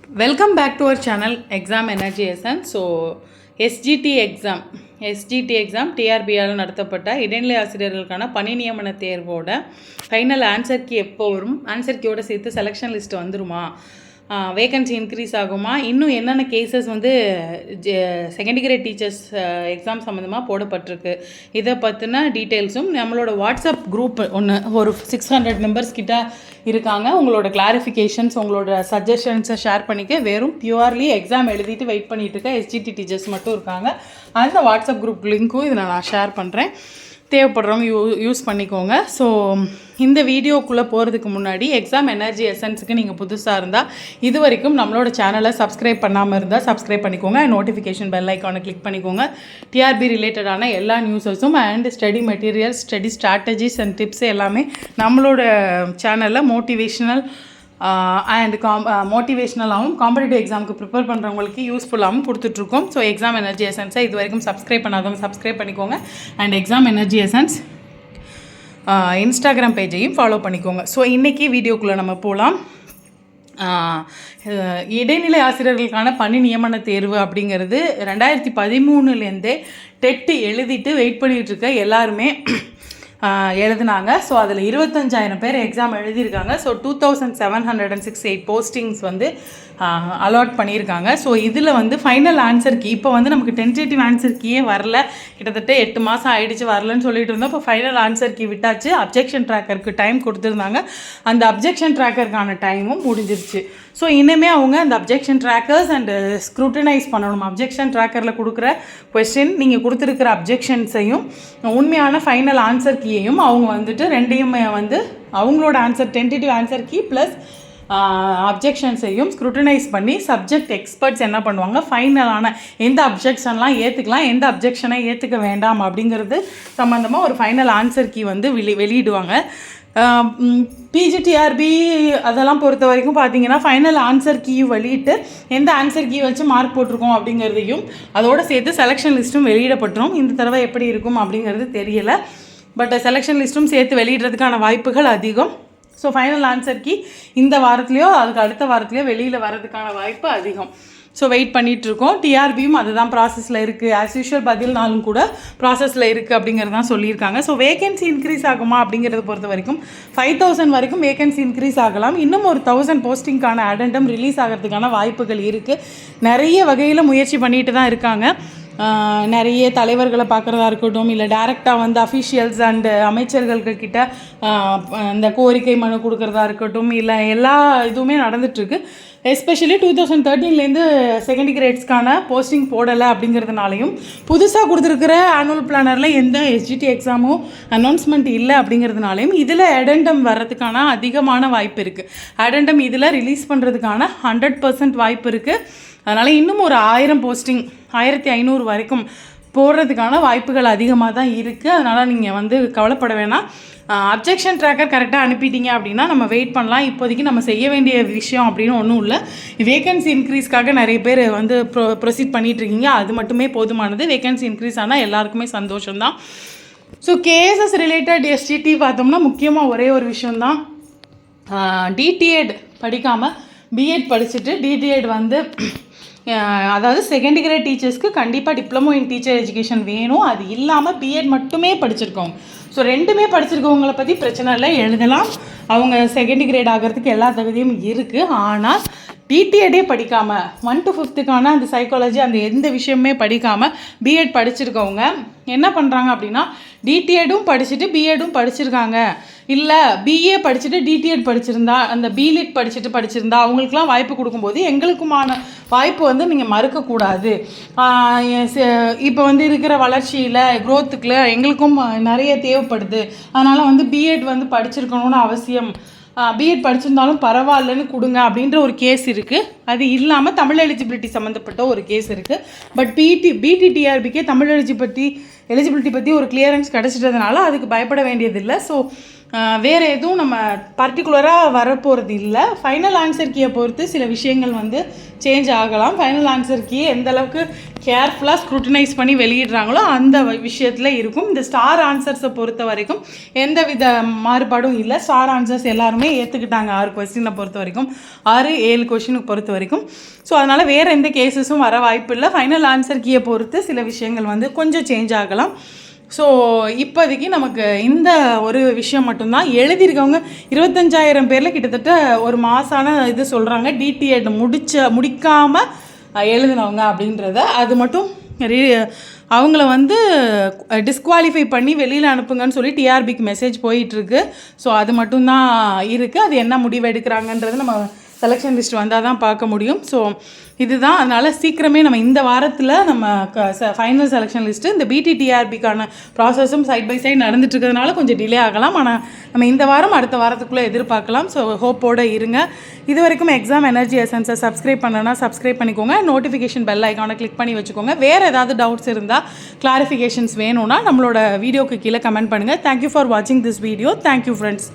Welcome back to our channel Exam Energy Essence. So SGT exam TRBயால் நடத்தப்பட்ட இடைநிலை ஆசிரியர்களுக்கான பணி நியமன தேர்வோட ஃபைனல் ஆன்சர் கீ எப்போ வரும், ஆன்சர் கீயோட சேர்த்து செலெக்ஷன் லிஸ்ட் வந்துருமா, வேகன்சி இன்க்ரீஸ் ஆகுமா, இன்னும் என்னென்ன கேசஸ் வந்து செகண்ட் கிரேட் டீச்சர்ஸ் எக்ஸாம் சம்மந்தமாக போடப்பட்டிருக்கு, இதை பற்றின டீட்டெயில்ஸும் நம்மளோட வாட்ஸ்அப் குரூப் ஒன்று ஒரு 600 மெம்பர்ஸ் கிட்ட இருக்காங்க. உங்களோட கிளாரிஃபிகேஷன்ஸ் உங்களோட சஜஷன்ஸை ஷேர் பண்ணிக்க. வெறும் பியூர்லி எக்ஸாம் எழுதிட்டு வெயிட் பண்ணிட்டு இருக்க SGT டீச்சர்ஸ் மட்டும் இருக்காங்க. அந்த வாட்ஸ்அப் குரூப் லிங்க்கும் இதில் நான் ஷேர் பண்ணுறேன், தேவைப்படுறவங்க யூஸ் பண்ணிக்கோங்க. ஸோ இந்த வீடியோக்குள்ளே போகிறதுக்கு முன்னாடி எக்ஸாம் எனர்ஜி எசன்ஸுக்கு நீங்கள் புதுசாக இருந்தால் இது வரைக்கும் நம்மளோட சேனலை சப்ஸ்கிரைப் பண்ணாமல் இருந்தால் சப்ஸ்கிரைப் பண்ணிக்கோங்க. நோட்டிஃபிகேஷன் பெல் ஐக்கானை கிளிக் பண்ணிக்கோங்க. டிஆர்பி ரிலேட்டடான எல்லா நியூஸஸும் and study materials, study strategies and tips எல்லாமே நம்மளோட சேனலில் மோட்டிவேஷ்னல் அண்ட் மோட்டிவேஷ்னலாகவும் காம்படிட்டிவ் எக்ஸாமுக்கு ப்ரிப்பேர் பண்ணுறவங்களுக்கு யூஸ்ஃபுல்லாகவும் கொடுத்துட்ருக்கோம். ஸோ எக்ஸாம் எனர்ஜி எசன்ஸை இது வரைக்கும் சப்ஸ்கிரைப் பண்ணாதவங்க சப்ஸ்கிரைப் பண்ணிக்கோங்க. And exam energy essence Instagram பேஜையும் ஃபாலோ பண்ணிக்கோங்க. ஸோ இன்றைக்கி வீடியோக்குள்ளே நம்ம போகலாம். இடைநிலை ஆசிரியர்களுக்கான பணி நியமன தேர்வு அப்படிங்கிறது 2013 டெட்டு எழுதிட்டு வெயிட் பண்ணிகிட்ருக்க எல்லாருமே எழுதினாங்க. ஸோ அதில் 25,000 பேர் எக்ஸாம் எழுதியிருக்காங்க. ஸோ 2768 போஸ்டிங்ஸ் வந்து அலாட் பண்ணியிருக்காங்க. ஸோ இதில் வந்து ஃபைனல் ஆன்சர் கீ இப்போ வந்து நமக்கு டென்டேட்டிவ் ஆன்சர் கீயே வரல, கிட்டத்தட்ட 8 மாதம் ஆகிடுச்சு வரலன்னு சொல்லிட்டு இருந்தோம். இப்போ ஃபைனல் ஆன்சர் கீ விட்டாச்சு. அப்ஜெக்ஷன் ட்ராக்கருக்கு டைம் கொடுத்துருந்தாங்க, அந்த அப்ஜெக்ஷன் ட்ராக்கருக்கான டைமும் முடிஞ்சிருச்சு. ஸோ இனிமேல் அவங்க அந்த அப்ஜெக்ஷன் ட்ராக்கர்ஸ் அண்டு ஸ்க்ரூட்டனைஸ் பண்ணணும். அப்ஜெக்ஷன் ட்ராக்கரில் கொடுக்குற கொஸ்டின், நீங்கள் கொடுத்துருக்கிற அப்ஜெக்ஷன்ஸையும் உண்மையான ஃபைனல் ஆன்சர் கீயையும் அவங்க வந்துட்டு ரெண்டையுமே வந்து அவங்களோட answer tentative answer key plus அப்ஜெக்ஷன்ஸையும் ஸ்க்ரூட்டனைஸ் பண்ணி சப்ஜெக்ட் எக்ஸ்பர்ட்ஸ் என்ன பண்ணுவாங்க, ஃபைனலான எந்த அப்ஜெக்ஷன்லாம் ஏற்றுக்கலாம், எந்த அப்ஜெக்ஷனை ஏற்றுக்க வேண்டாம் அப்படிங்கிறது சம்மந்தமாக ஒரு ஃபைனல் ஆன்சர் கீ வந்து வெளியிடுவாங்க. பிஜிடிஆர்பி அதெல்லாம் பொறுத்த வரைக்கும் பார்த்தீங்கன்னா ஃபைனல் ஆன்சர் கீ வெளியிட்டு எந்த ஆன்சர் கீ வச்சு மார்க் போட்டிருக்கோம் அப்படிங்கிறதையும் அதோடு சேர்த்து செலெக்ஷன் லிஸ்ட்டும் வெளியிடப்பட்டுரும். இந்த தடவை எப்படி இருக்கும் அப்படிங்கிறது தெரியலை, பட் செலெக்ஷன் லிஸ்ட்டும் சேர்த்து வெளியிடுறதுக்கான வாய்ப்புகள் அதிகம். ஸோ ஃபைனல் ஆன்சர் கீ இந்த வாரத்துலேயோ அதுக்கு அடுத்த வாரத்துலேயோ வெளியில் வர்றதுக்கான வாய்ப்பு அதிகம். ஸோ வெயிட் பண்ணிகிட்ருக்கோம். டிஆர்பியும் அதுதான் ப்ராசஸில் இருக்குது. ஆஸ் யூஷுவல் பதில்னாலும் கூட ப்ராசஸில் இருக்குது அப்படிங்கிறது தான் சொல்லியிருக்காங்க. ஸோ வேகன்சி இன்க்ரீஸ் ஆகுமா அப்படிங்கிறத பொறுத்த வரைக்கும் 5,000 வரைக்கும் வேகன்சி இன்க்ரீஸ் ஆகலாம். இன்னும் ஒரு 1,000 போஸ்டிங்கான அடெண்டம் ரிலீஸ் ஆகிறதுக்கான வாய்ப்புகள் இருக்குது. நிறைய வகையில் முயற்சி பண்ணிட்டு தான் இருக்காங்க. நிறைய தலைவர்களை பார்க்குறதா இருக்கட்டும், இல்லை டைரெக்டாக வந்து அஃபிஷியல்ஸ் அண்டு அமைச்சர்கள்கிட்ட இந்த கோரிக்கை மனு கொடுக்குறதா இருக்கட்டும், இல்லை எல்லா இதுவுமே நடந்துகிட்ருக்கு. எஸ்பெஷலி 2013 செகண்ட் கிரேட்ஸ்க்கான போஸ்டிங் போடலை அப்படிங்கிறதுனாலையும் புதுசாக கொடுத்துருக்கிற ஆனுவல் பிளானரில் எந்த SGT எக்ஸாமும் அனௌன்ஸ்மெண்ட் இல்லை அப்படிங்கிறதுனாலையும் இதில் அடெண்டம் வர்றதுக்கான அதிகமான வாய்ப்பு இருக்குது. அடெண்டம் இதில் ரிலீஸ் பண்ணுறதுக்கான 100% வாய்ப்பு இருக்குது. அதனால் இன்னும் ஒரு 1000 போஸ்டிங் 1500 வரைக்கும் போடுறதுக்கான வாய்ப்புகள் அதிகமாக தான் இருக்குது. அதனால் நீங்கள் வந்து கவலைப்பட வேணாம். அப்ஜெக்ஷன் ட்ராக்கர் கரெக்டாக அனுப்பிட்டீங்க அப்படின்னா நம்ம வெயிட் பண்ணலாம். இப்போதைக்கு நம்ம செய்ய வேண்டிய விஷயம் அப்படின்னு ஒன்றும் இல்லை. வேகன்சி இன்க்ரீஸ்க்காக நிறைய பேர் வந்து ப்ரொசீட் பண்ணிகிட்ருக்கீங்க, அது மட்டுமே போதுமானது. வேகன்சி இன்க்ரீஸ் ஆனால் எல்லாருக்குமே சந்தோஷம்தான். ஸோ கேசஸ் ரிலேட்டட் SGT பார்த்தோம்னா முக்கியமாக ஒரே ஒரு விஷயந்தான், டிடிஎட் படிக்காமல் பிஎட் படிச்சுட்டு டிடிஎட் வந்து அதாவது செகண்ட் கிரேட் டீச்சர்ஸ்க்கு கண்டிப்பாக டிப்ளமோ இன் டீச்சர் எஜுகேஷன் வேணும். அது இல்லாமல் பிஎட் மட்டுமே படிச்சிருக்கோங்க. ஸோ ரெண்டுமே படிச்சிருக்கவங்களை பற்றி பிரச்சனை இல்லை, எழுதலாம். அவங்க செகண்ட் கிரேட் ஆகிறதுக்கு எல்லா தகுதியும் இருக்குது. ஆனால் டிடிஎடே படிக்காமல் 1 to 5th அந்த சைக்காலஜி அந்த எந்த விஷயமே படிக்காமல் பிஎட் படிச்சிருக்கவங்க என்ன பண்ணுறாங்க அப்படின்னா, டிடிஎடும் படிச்சுட்டு பிஎடும் படிச்சிருக்காங்க, இல்லை பிஏ படிச்சுட்டு டிடிஎட் படிச்சிருந்தா, அந்த பிலிட் படிச்சிருந்தா அவங்களுக்குலாம் வாய்ப்பு கொடுக்கும்போது எங்களுக்குமான வாய்ப்பு வந்து நீங்கள் மறுக்கக்கூடாது. இப்போ வந்து இருக்கிற வளர்ச்சியில் க்ரோத்துக்குள்ள எங்களுக்கும் நிறைய தேவைப்படுது, அதனால் வந்து பிஎட் வந்து படிச்சிருக்கணும்னு அவசியம், பிஎட் படிச்சிருந்தாலும் பரவாயில்லன்னு கொடுங்க அப்படின்ற ஒரு கேஸ் இருக்குது. அது இல்லாமல் தமிழ் எலிஜிபிலிட்டி சம்மந்தப்பட்ட ஒரு கேஸ் இருக்குது. பட் பிடிடிஆர்பிக்கே தமிழ் எலிஜிபிலிட்டி பற்றி ஒரு கிளியரன்ஸ் கிடச்சிட்டதுனால அதுக்கு பயப்பட வேண்டியதில்லை. ஸோ வேறு எதுவும் நம்ம பர்டிகுலராக வரப்போகிறது இல்லை. ஃபைனல் ஆன்சர் கீயை பொறுத்து சில விஷயங்கள் வந்து சேஞ்ச் ஆகலாம். ஃபைனல் ஆன்சர் கீ எந்த அளவுக்கு கேர்ஃபுல்லாக ஸ்க்ரூட்டனைஸ் பண்ணி வெளியிடுறாங்களோ அந்த விஷயத்தில் இருக்கும். இந்த ஸ்டார் ஆன்சர்ஸை பொறுத்த வரைக்கும் எந்த வித மாறுபாடும் இல்லை. ஸ்டார் ஆன்சர்ஸ் எல்லாருமே ஏற்றுக்கிட்டாங்க 6 கொஸ்டினை பொறுத்த வரைக்கும், 6-7 கொஸ்டினுக்கு பொறுத்த வரைக்கும். ஸோ அதனால் வேறு எந்த கேஸஸும் வர வாய்ப்பு இல்லை. ஃபைனல் ஆன்சர் கீயை பொறுத்து சில விஷயங்கள் வந்து கொஞ்சம் சேஞ்ச் ஆகலாம். ஸோ இப்போதைக்கு நமக்கு இந்த ஒரு விஷயம் மட்டும்தான். எழுதியிருக்கவங்க 25,000 பேரில் கிட்டத்தட்ட ஒரு மாசான இது சொல்கிறாங்க, டிடிஎட் முடிக்காமல் எழுதினவங்க அப்படின்றத. அது மட்டும் அவங்கள வந்து டிஸ்குவாலிஃபை பண்ணி வெளியில் அனுப்புங்கன்னு சொல்லி டிஆர்பிக்கு மெசேஜ் போயிட்டுருக்கு. ஸோ அது மட்டும்தான் இருக்குது. அது என்ன முடிவு எடுக்கிறாங்கன்றது நம்ம செலெக்ஷன் லிஸ்ட் வந்தால் தான் பார்க்க முடியும். ஸோ இதுதான். அதனால் சீக்கிரமே நம்ம இந்த வாரத்தில் நம்ம ஃபைனல் செலெக்ஷன் லிஸ்ட்டு இந்த பிடிடிஆர்பிக்கான ப்ராசஸும் சைட் பை சைட் நடந்துட்டு இருக்கிறதுனால கொஞ்சம் டிலே ஆகலாம். ஆனால் நம்ம இந்த வாரம் அடுத்த வாரத்துக்குள்ளே எதிர்பார்க்கலாம். ஸோ ஹோப்போடு இருங்க. இது வரைக்கும் எக்ஸாம் எனர்ஜி எசன்ஸை சப்ஸ்கிரைப் பண்ணனா சப்ஸ்கிரைப் பண்ணிக்கோங்க. நோட்டிஃபிகேஷன் பெல் ஐக்கானை கிளிக் பண்ணி வச்சுக்கோங்க. வேறு ஏதாவது டவுட்ஸ் இருந்தால் கிளாரிஃபிகேஷன்ஸ் வேணும்னா நம்மளோட வீடியோக்கு கீழே கமெண்ட் பண்ணுங்கள். தேங்க்யூ ஃபார் வாட்சிங் திஸ் வீடியோ. Thank you friends.